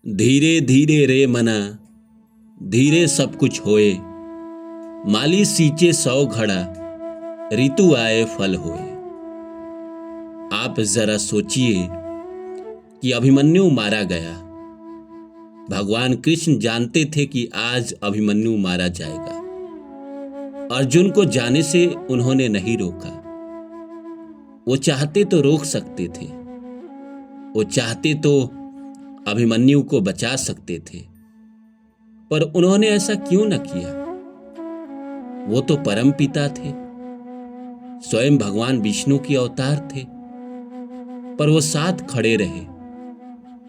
धीरे धीरे रे मना, धीरे सब कुछ होए। माली सींचे 100 घड़ा, ऋतु आए फल होए। आप जरा सोचिए कि अभिमन्यु मारा गया। भगवान कृष्ण जानते थे कि आज अभिमन्यु मारा जाएगा। अर्जुन को जाने से उन्होंने नहीं रोका। वो चाहते तो रोक सकते थे, वो चाहते तो अभिमन्यु को बचा सकते थे, पर उन्होंने ऐसा क्यों न किया। वो तो परम पिता थे, स्वयं भगवान विष्णु के अवतार थे, पर वो साथ खड़े रहे,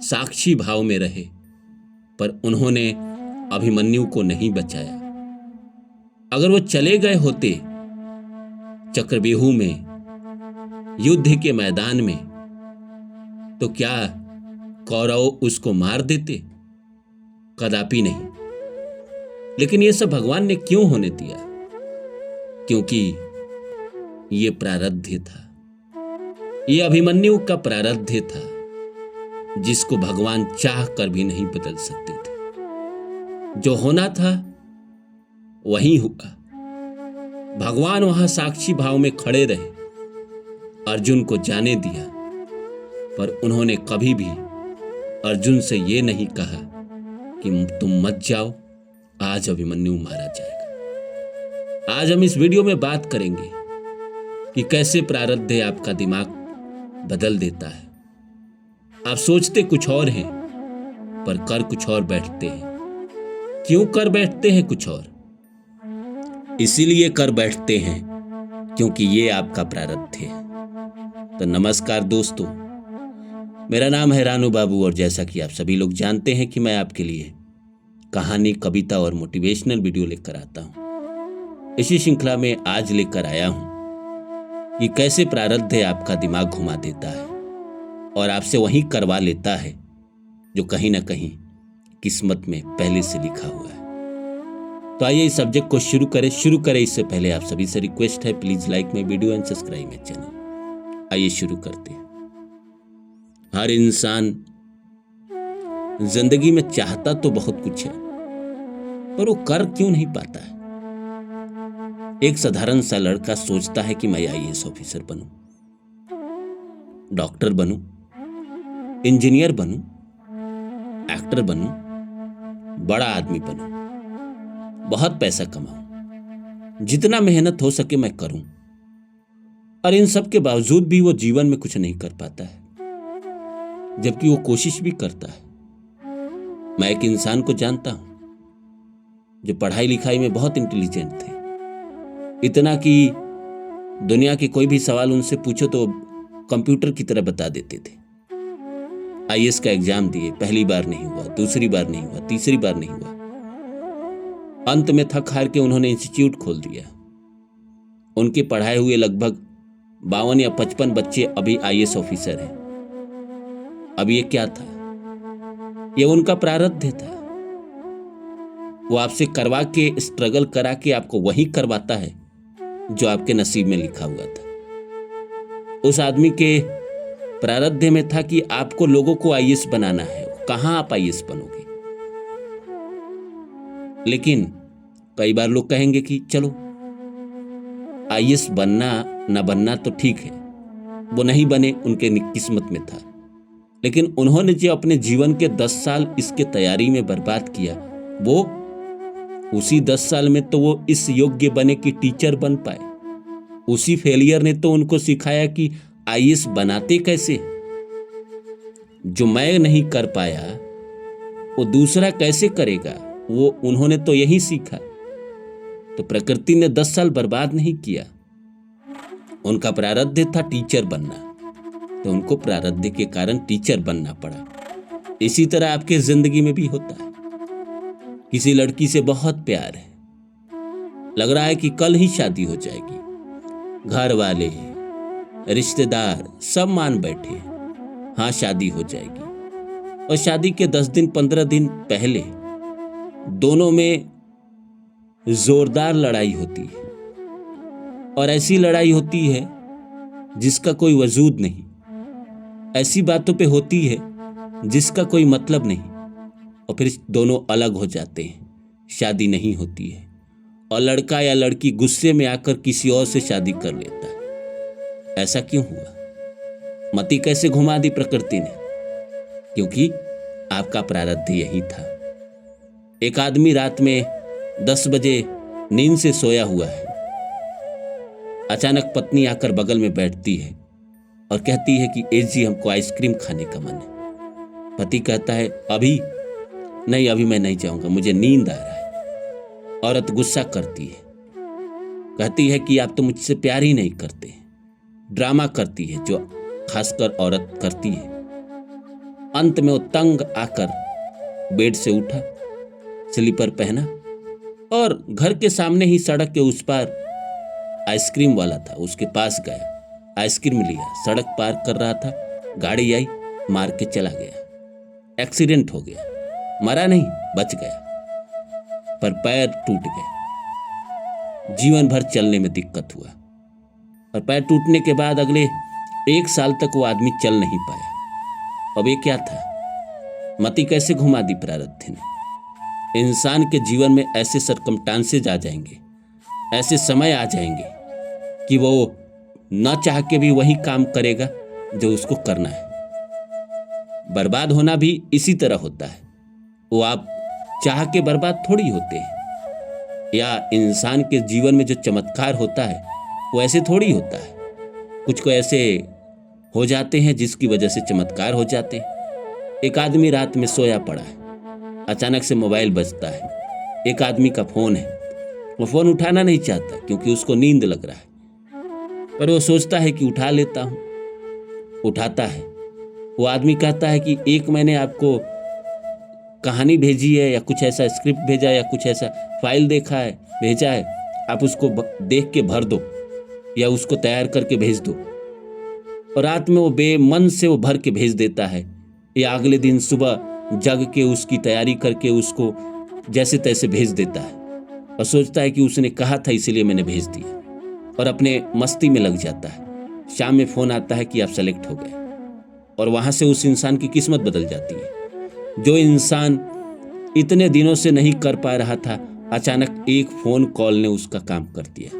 साक्षी भाव में रहे, पर उन्होंने अभिमन्यु को नहीं बचाया। अगर वो चले गए होते चक्रव्यूह में, युद्ध के मैदान में, तो क्या कौरव उसको मार देते? कदापि नहीं। लेकिन ये सब भगवान ने क्यों होने दिया? क्योंकि ये प्रारब्ध था, ये अभिमन्यु का प्रारब्ध था, जिसको भगवान चाह कर भी नहीं बदल सकते थे। जो होना था वही हुआ। भगवान वहां साक्षी भाव में खड़े रहे, अर्जुन को जाने दिया, पर उन्होंने कभी भी अर्जुन से ये नहीं कहा कि तुम मत जाओ, आज अभिमन्यु मारा जाएगा। आज हम इस वीडियो में बात करेंगे कि कैसे प्रारब्ध आपका दिमाग बदल देता है। आप सोचते कुछ और हैं, पर कर कुछ और बैठते हैं। क्यों कर बैठते हैं कुछ और? इसीलिए कर बैठते हैं क्योंकि ये आपका प्रारब्ध है। तो नमस्कार दोस्तों, मेरा नाम है रानू बाबू, और जैसा कि आप सभी लोग जानते हैं कि मैं आपके लिए कहानी, कविता और मोटिवेशनल वीडियो लेकर आता हूं। इसी श्रृंखला में आज लेकर आया हूं कि कैसे प्रारब्ध आपका दिमाग घुमा देता है और आपसे वही करवा लेता है जो कहीं ना कहीं किस्मत में पहले से लिखा हुआ है। तो आइए इस सब्जेक्ट को शुरू करें। इससे पहले आप सभी से रिक्वेस्ट है, please like my video and subscribe my channel. आइए शुरू करते हैं। हर इंसान जिंदगी में चाहता तो बहुत कुछ है, पर वो कर क्यों नहीं पाता है। एक साधारण सा लड़का सोचता है कि मैं आईएएस ऑफिसर बनूं, डॉक्टर बनूं, इंजीनियर बनूं, एक्टर बनूं, बड़ा आदमी बनूं, बहुत पैसा कमाऊं, जितना मेहनत हो सके मैं करूं। और इन सब के बावजूद भी वो जीवन में कुछ नहीं कर पाता है, जबकि वो कोशिश भी करता है। मैं एक इंसान को जानता हूं जो पढ़ाई लिखाई में बहुत इंटेलिजेंट थे, इतना कि दुनिया के कोई भी सवाल उनसे पूछो तो कंप्यूटर की तरह बता देते थे। आईएएस का एग्जाम दिए, पहली बार नहीं हुआ, दूसरी बार नहीं हुआ, तीसरी बार नहीं हुआ। अंत में थक हार के उन्होंने इंस्टीट्यूट खोल दिया। उनके पढ़ाए हुए लगभग 52 या 55 बच्चे अभी आईएएस ऑफिसर हैं। अब ये क्या था? ये उनका प्रारब्ध था। वो आपसे करवा के, स्ट्रगल करा के आपको वही करवाता है जो आपके नसीब में लिखा हुआ था। उस आदमी के प्रारब्ध में था कि आपको लोगों को आईएएस बनाना है। कहां आप आईएएस बनोगे? लेकिन कई बार लोग कहेंगे कि चलो आईएएस बनना न बनना तो ठीक है, वो नहीं बने, उनके किस्मत में था। लेकिन उन्होंने जो अपने जीवन के 10 साल इसके तैयारी में बर्बाद किया, वो उसी 10 साल में तो वो इस योग्य बने कि टीचर बन पाए। उसी फेलियर ने तो उनको सिखाया कि आईएएस बनाते कैसे। जो मैं नहीं कर पाया वो दूसरा कैसे करेगा, वो उन्होंने तो यही सीखा। तो प्रकृति ने 10 साल बर्बाद नहीं किया। उनका प्रारब्ध था टीचर बनना, तो उनको प्रारब्ध के कारण टीचर बनना पड़ा। इसी तरह आपके जिंदगी में भी होता है। किसी लड़की से बहुत प्यार है, लग रहा है कि कल ही शादी हो जाएगी। घर वाले, रिश्तेदार सब मान बैठे, हाँ शादी हो जाएगी। और शादी के 10 दिन 15 दिन पहले दोनों में जोरदार लड़ाई होती है, और ऐसी लड़ाई होती है जिसका कोई वजूद नहीं। ऐसी बातों पे होती है जिसका कोई मतलब नहीं। और फिर दोनों अलग हो जाते हैं, शादी नहीं होती है और लड़का या लड़की गुस्से में आकर किसी और से शादी कर लेता है। ऐसा क्यों हुआ? मति कैसे घुमा दी प्रकृति ने? क्योंकि आपका प्रारब्ध यही था। एक आदमी रात में 10 बजे नींद से सोया हुआ है। अचानक पत्नी आकर बगल में बैठती है और कहती है कि ए जी, हमको आइसक्रीम खाने का मन है। पति कहता है अभी नहीं, अभी मैं नहीं जाऊंगा, मुझे नींद आ रहा है। औरत गुस्सा करती है, कहती है कि आप तो मुझसे प्यार ही नहीं करते। ड्रामा करती है, जो खासकर औरत करती है। अंत में वो तंग आकर बेड से उठा, स्लीपर पहना और घर के सामने ही सड़क के उस पार आइसक्रीम वाला था, उसके पास गया, आइसक्रीम लिया। सड़क पार कर रहा था, गाड़ी आई, मार के चला गया। एक्सीडेंट हो गया, मरा नहीं, बच गया, पर पैर टूट गया। जीवन भर चलने में दिक्कत हुआ और पैर टूटने के बाद अगले 1 साल तक वो आदमी चल नहीं पाया। अब ये क्या था? मति कैसे घुमा दी प्रारब्ध ने। इंसान के जीवन में ऐसे सरकमस्टांसेस आ जाएंगे, ऐसे समय आ जाएंगे कि वो न चाह के भी वही काम करेगा जो उसको करना है। बर्बाद होना भी इसी तरह होता है। वो आप चाह के बर्बाद थोड़ी होते हैं। या इंसान के जीवन में जो चमत्कार होता है वो ऐसे थोड़ी होता है। कुछ को ऐसे हो जाते हैं जिसकी वजह से चमत्कार हो जाते हैं। एक आदमी रात में सोया पड़ा है, अचानक से मोबाइल बजता है। एक आदमी का फोन है, वो फोन उठाना नहीं चाहता क्योंकि उसको नींद लग रहा है, पर वो सोचता है कि उठा लेता हूं। उठाता है। वो आदमी कहता है कि एक मैंने आपको कहानी भेजी है या कुछ ऐसा स्क्रिप्ट भेजा या कुछ ऐसा फाइल देखा है, भेजा है, आप उसको देख के भर दो या उसको तैयार करके भेज दो। और रात में वो बेमन से वो भर के भेज देता है या अगले दिन सुबह जग के उसकी तैयारी करके उसको जैसे तैसे भेज देता है और सोचता है कि उसने कहा था इसलिए मैंने भेज दिया, और अपने मस्ती में लग जाता है। शाम में फोन आता है कि आप सेलेक्ट हो गए और वहां से उस इंसान की किस्मत बदल जाती है। जो इंसान इतने दिनों से नहीं कर पा रहा था, अचानक एक फोन कॉल ने उसका काम कर दिया।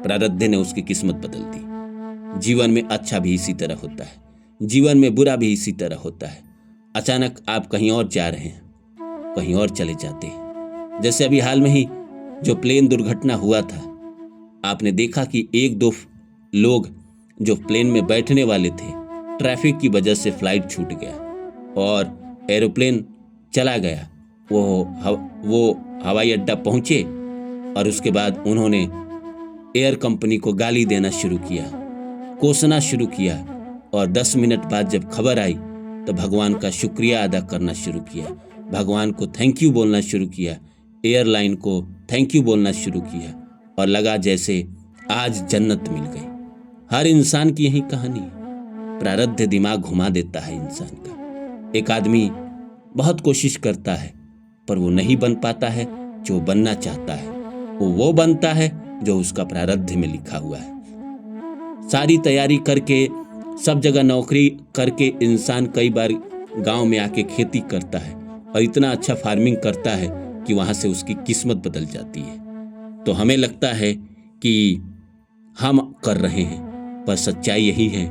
प्रारब्ध ने उसकी किस्मत बदल दी। जीवन में अच्छा भी इसी तरह होता है, जीवन में बुरा भी इसी तरह होता है। अचानक आप कहीं और जा रहे हैं, कहीं और चले जाते हैं। जैसे अभी हाल में ही जो प्लेन दुर्घटना हुआ था, आपने देखा कि 1-2 लोग जो प्लेन में बैठने वाले थे, ट्रैफिक की वजह से फ्लाइट छूट गया और एरोप्लेन चला गया। वो हवाई अड्डा पहुंचे और उसके बाद उन्होंने एयर कंपनी को गाली देना शुरू किया, कोसना शुरू किया, और 10 मिनट बाद जब खबर आई तो भगवान का शुक्रिया अदा करना शुरू किया, भगवान को थैंक यू बोलना शुरू किया, एयरलाइन को थैंक यू बोलना शुरू किया, और लगा जैसे आज जन्नत मिल गई। हर इंसान की यही कहानी है। प्रारब्ध दिमाग घुमा देता है इंसान का। एक आदमी बहुत कोशिश करता है पर वो नहीं बन पाता है जो बनना चाहता है। वो बनता है जो उसका प्रारब्ध में लिखा हुआ है। सारी तैयारी करके, सब जगह नौकरी करके इंसान कई बार गांव में आके खेती करता है और इतना अच्छा फार्मिंग करता है कि वहां से उसकी किस्मत बदल जाती है। तो हमें लगता है कि हम कर रहे हैं, पर सच्चाई यही है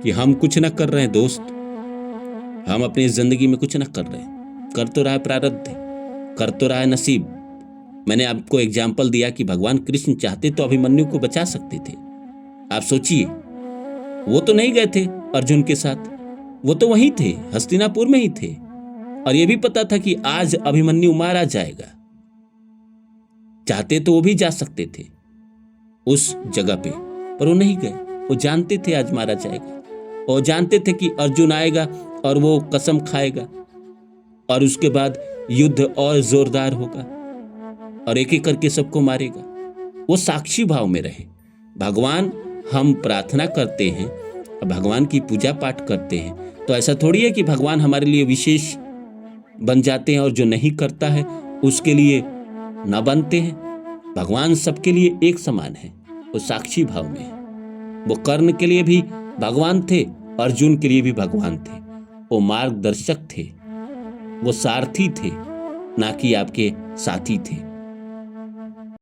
कि हम कुछ न कर रहे हैं दोस्त। हम अपनी जिंदगी में कुछ न कर रहे हैं। कर तो रहा है प्रारब्ध, कर तो रहा है नसीब। मैंने आपको एग्जाम्पल दिया कि भगवान कृष्ण चाहते तो अभिमन्यु को बचा सकते थे। आप सोचिए, वो तो नहीं गए थे अर्जुन के साथ, वो तो वहीं थे, हस्तिनापुर में ही थे, और ये भी पता था कि आज अभिमन्यु मारा जाएगा। चाहते तो वो भी जा सकते थे उस जगह पे, पर वो नहीं गए। वो जानते थे आज मारा जाएगा, और जानते थे कि अर्जुन आएगा और वो कसम खाएगा और उसके बाद युद्ध और जोरदार होगा और एक एक करके सबको मारेगा। वो साक्षी भाव में रहे। भगवान, हम प्रार्थना करते हैं, भगवान की पूजा पाठ करते हैं, तो ऐसा थोड़ी है कि भगवान हमारे लिए विशेष बन जाते हैं और जो नहीं करता है उसके लिए न बनते हैं। भगवान सबके लिए एक समान है। वो साक्षी भाव में है। वो कर्ण के लिए भी भगवान थे, अर्जुन के लिए भी भगवान थे। वो मार्गदर्शक थे। वो सारथी थे, ना कि आपके साथी थे।